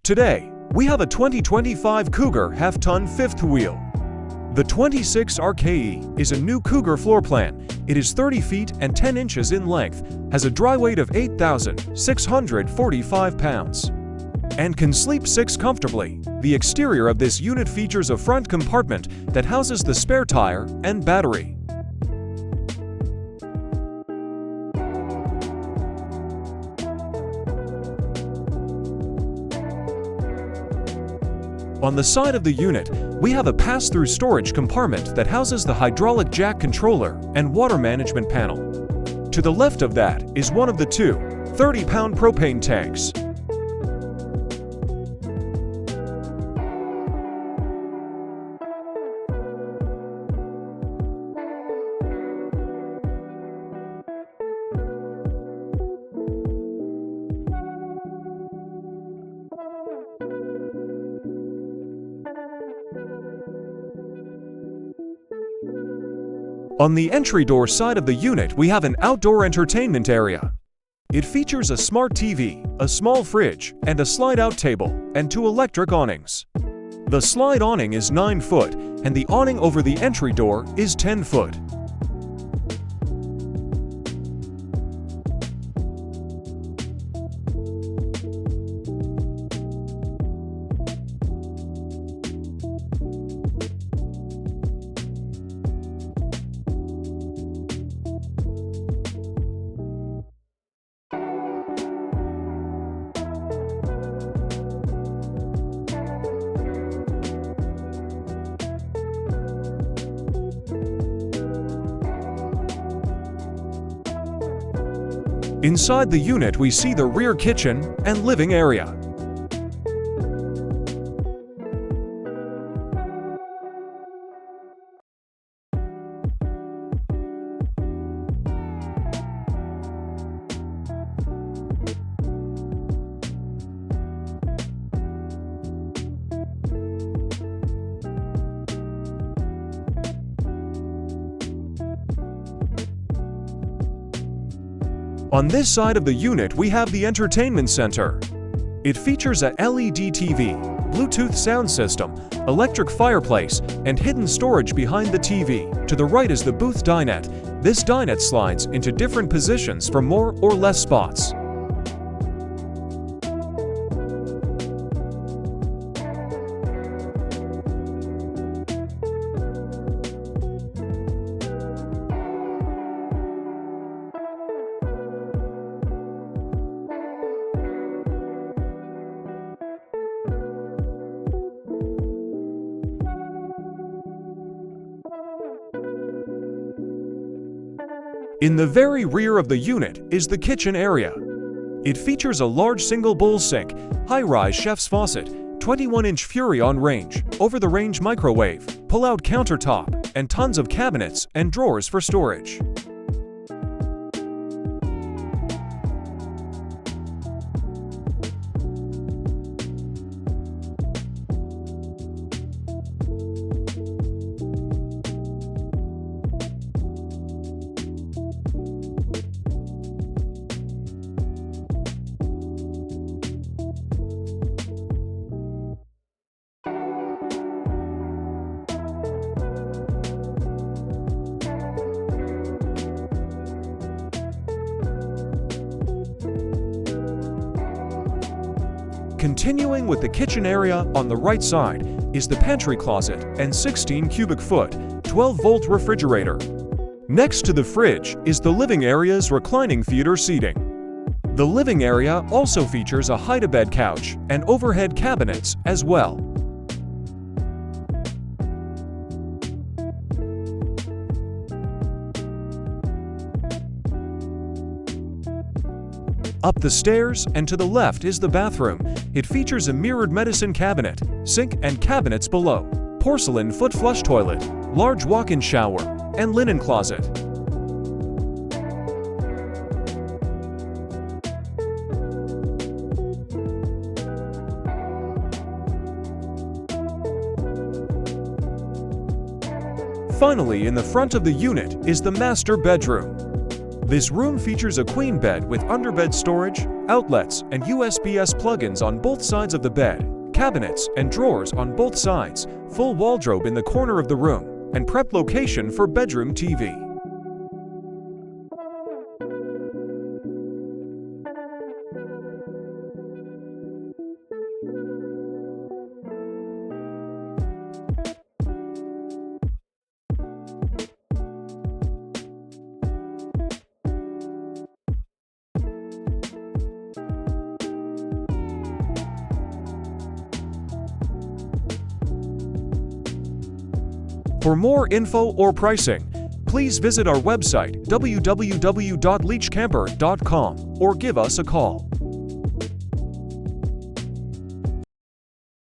Today, we have a 2025 Cougar half-ton fifth wheel. The 26RKE is a new Cougar floor plan. It is 30 feet and 10 inches in length, has a dry weight of 8,645 pounds, and can sleep 6 comfortably. The exterior of this unit features a front compartment that houses the spare tire and battery. On the side of the unit, we have a pass-through storage compartment that houses the hydraulic jack controller and water management panel. To the left of that is one of the two 30-pound propane tanks. On the entry door side of the unit, we have an outdoor entertainment area. It features a smart TV, a small fridge, and a slide-out table, and 2 electric awnings. The slide awning is 9 foot, and the awning over the entry door is 10 foot. Inside the unit, we see the rear kitchen and living area. On this side of the unit, we have the entertainment center. It features a LED TV, Bluetooth sound system, electric fireplace, and hidden storage behind the TV. To the right is the booth dinette. This dinette slides into different positions for more or less spots. In the very rear of the unit is the kitchen area. It features a large single-bowl sink, high-rise chef's faucet, 21-inch Furrion range, over-the-range microwave, pull-out countertop, and tons of cabinets and drawers for storage. Continuing with the kitchen area, on the right side is the pantry closet and 16 cubic foot, 12-volt refrigerator. Next to the fridge is the living area's reclining theater seating. The living area also features a hide-a-bed couch and overhead cabinets as well. Up the stairs and to the left is the bathroom. It features a mirrored medicine cabinet, sink and cabinets below, porcelain foot flush toilet, large walk-in shower, and linen closet. Finally, in the front of the unit is the master bedroom. This room features a queen bed with underbed storage, outlets, and USB-S plugins on both sides of the bed, cabinets and drawers on both sides, full wardrobe in the corner of the room, and prep location for bedroom TV. For more info or pricing, please visit our website www.leachcamper.com or give us a call.